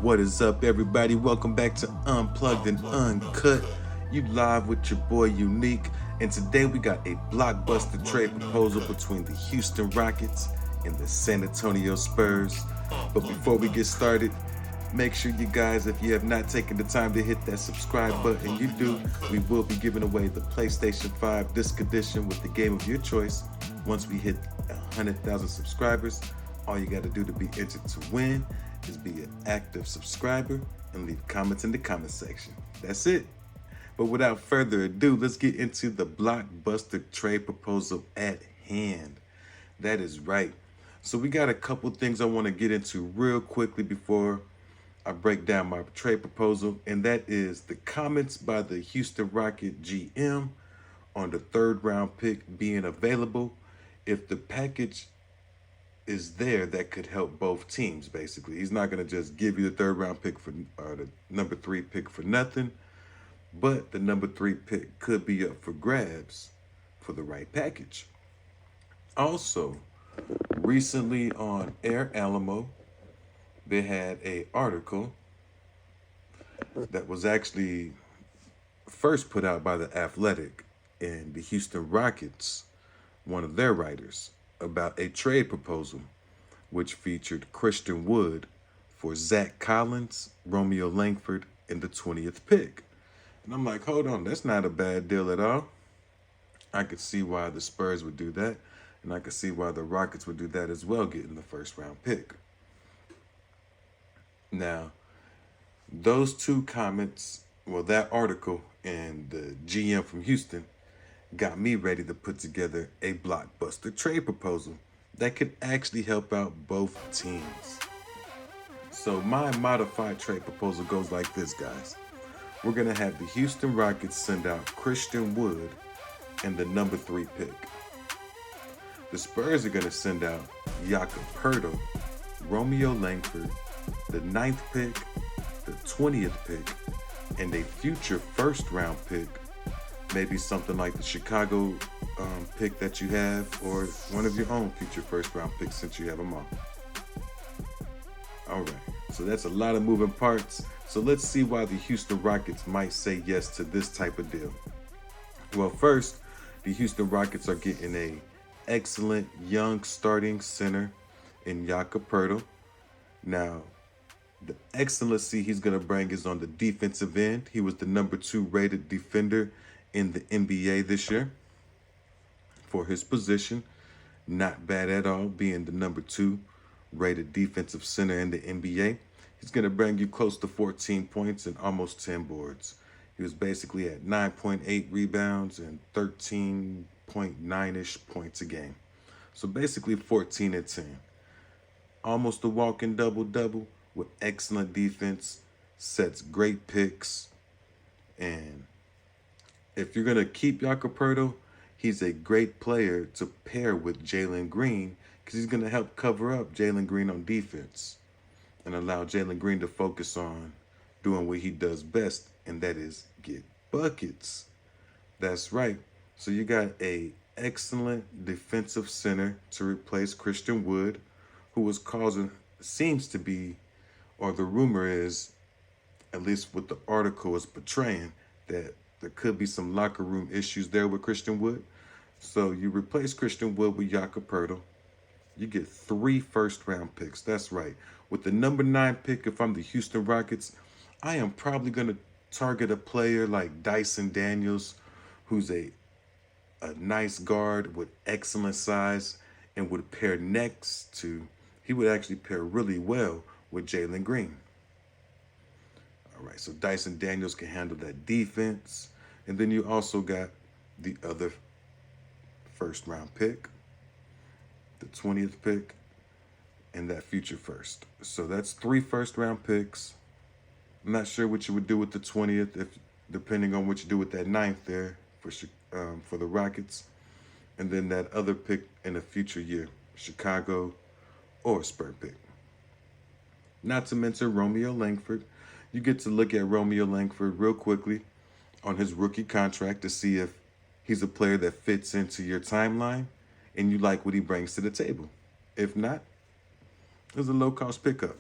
What is up, everybody? Welcome back to Unplugged and Uncut. You live with your boy Unique, and today we got a blockbuster trade proposal between the Houston Rockets and the San Antonio Spurs. But before we get started, make sure you guys, if you have not taken the time to hit that subscribe button, you do. We will be giving away the PlayStation 5 Disc Edition with the game of your choice once we hit 100,000 subscribers. All you got to do to be entered to win is be an active subscriber and leave comments in the comment section. That's it. But without further ado, let's get into the blockbuster trade proposal at hand. That is right. So we got a couple things I want to get into real quickly before I break down my trade proposal, and that is the comments by the Houston Rocket GM on the third round pick being available if the package is there that could help both teams. Basically, he's not going to just give you the third round pick for or the number 3 pick for nothing, but the number 3 pick could be up for grabs for the right package. Also, recently on Air Alamo, they had a article that was actually first put out by The Athletic, and the Houston Rockets, one of their writers, about a trade proposal which featured Christian Wood for Zach Collins, Romeo Langford, and the 20th pick. And I'm like, hold on, that's not a bad deal at all. I could see why the Spurs would do that, and I could see why the Rockets would do that as well, getting the first round pick. Now, those two comments, well, that article and the GM from Houston got me ready to put together a blockbuster trade proposal that could actually help out both teams. So my modified trade proposal goes like this, guys. We're going to have the Houston Rockets send out Christian Wood and the number 3 pick. The Spurs are going to send out Jakob Poeltl, Romeo Langford, the 9th pick, the 20th pick, and a future first round pick. Maybe something like the Chicago pick that you have, or one of your own future first round picks since you have them all. All right, so that's a lot of moving parts. So let's see why the Houston Rockets might say yes to this type of deal. Well, first, the Houston Rockets are getting a excellent young starting center in Jakob Poeltl. Now, the excellency he's going to bring is on the defensive end. He was the number 2 rated defender in the NBA this year for his position. Not bad at all, being the number 2 rated defensive center in the NBA. He's going to bring you close to 14 points and almost 10 boards. He was basically at 9.8 rebounds and 13.9-ish points a game. So basically 14 and 10. Almost a walking double-double with excellent defense, sets great picks, and if you're going to keep Jakob Poeltl, he's a great player to pair with Jalen Green because he's going to help cover up Jalen Green on defense and allow Jalen Green to focus on doing what he does best, and that is get buckets. That's right. So you got a excellent defensive center to replace Christian Wood, who was seems to be, or the rumor is, at least what the article is portraying, that there could be some locker room issues there with Christian Wood. So you replace Christian Wood with Jakob Poeltl. You get 3 first-round picks. That's right. With the number 9 pick, if I'm the Houston Rockets, I am probably going to target a player like Dyson Daniels, who's a nice guard with excellent size and would pair next to, he would actually pair really well with Jalen Green. All right, so Dyson Daniels can handle that defense. And then you also got the other first round pick, the 20th pick, and that future first. So that's 3 first round picks. I'm not sure what you would do with the 20th, if depending on what you do with that 9th there for the Rockets. And then that other pick in a future year, Chicago or Spurs pick. Not to mention Romeo Langford. You get to look at Romeo Langford real quickly on his rookie contract to see if he's a player that fits into your timeline and you like what he brings to the table. If not, it's a low-cost pickup.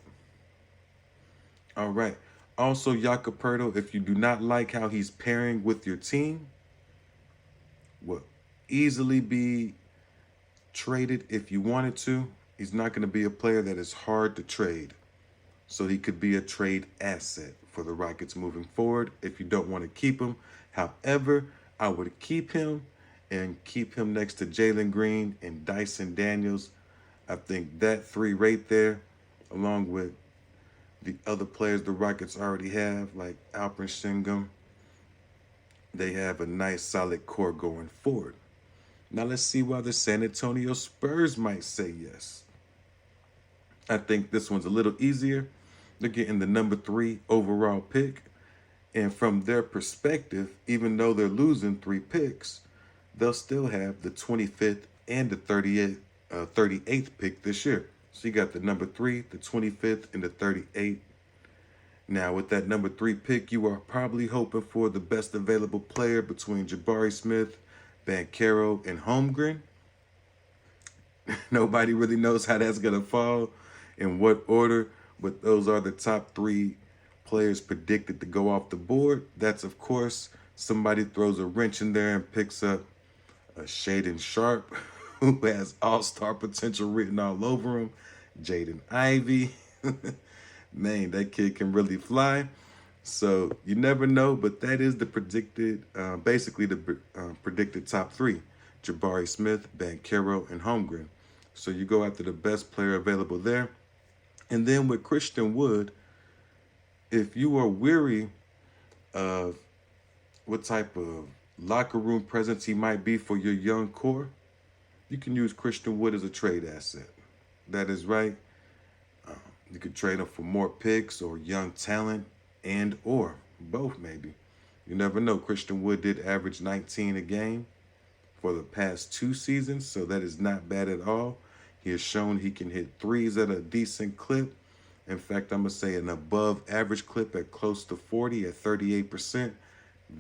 All right. Also, Jacoperto, if you do not like how he's pairing with your team, will easily be traded if you wanted to. He's not going to be a player that is hard to trade. So he could be a trade asset for the Rockets moving forward if you don't want to keep him. However, I would keep him and keep him next to Jalen Green and Dyson Daniels. I think that three right there, along with the other players the Rockets already have, like Alperen Sengun, they have a nice solid core going forward. Now let's see why the San Antonio Spurs might say yes. I think this one's a little easier. They're getting the number 3 overall pick. And from their perspective, even though they're losing 3 picks, they'll still have the 25th and the 38th pick this year. So you got the number 3, the 25th, and the 38th. Now, with that number 3 pick, you are probably hoping for the best available player between Jabari Smith, Banchero, and Holmgren. Nobody really knows how that's going to fall, in what order, but those are the top 3 players predicted to go off the board. That's, of course, somebody throws a wrench in there and picks up a Shaedon Sharpe, who has all-star potential written all over him. Jaden Ivey. Man, that kid can really fly. So you never know, but that is the predicted, basically the predicted top 3. Jabari Smith, Banchero, and Holmgren. So you go after the best player available there. And then with Christian Wood, if you are weary of what type of locker room presence he might be for your young core, you can use Christian Wood as a trade asset. That is right. You could trade him for more picks or young talent, and or both maybe. You never know. Christian Wood did average 19 a game for the past 2 seasons, so that is not bad at all. He has shown he can hit threes at a decent clip. In fact, I'm going to say an above average clip at close to 40 at 38%.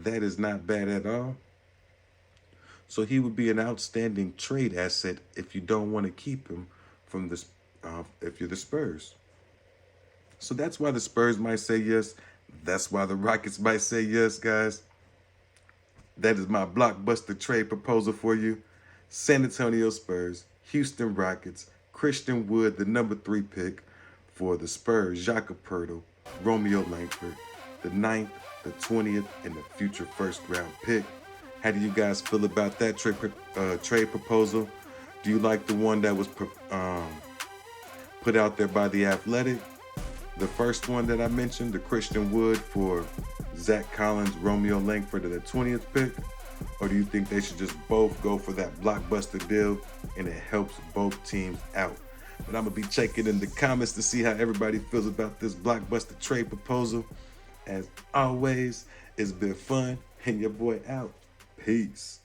That is not bad at all. So he would be an outstanding trade asset if you don't want to keep him from this, if you're the Spurs. So that's why the Spurs might say yes. That's why the Rockets might say yes, guys. That is my blockbuster trade proposal for you. San Antonio Spurs, Houston Rockets, Christian Wood, the number 3 pick for the Spurs, Jacoperto, Romeo Langford, the 9th, the 20th, and the future first-round pick. How do you guys feel about that trade proposal? Do you like the one that was put out there by The Athletic? The first one that I mentioned, the Christian Wood for Zach Collins, Romeo Langford at the 20th pick? Or do you think they should just both go for that blockbuster deal and it helps both teams out? But I'm going to be checking in the comments to see how everybody feels about this blockbuster trade proposal. As always, it's been fun, and your boy out. Peace.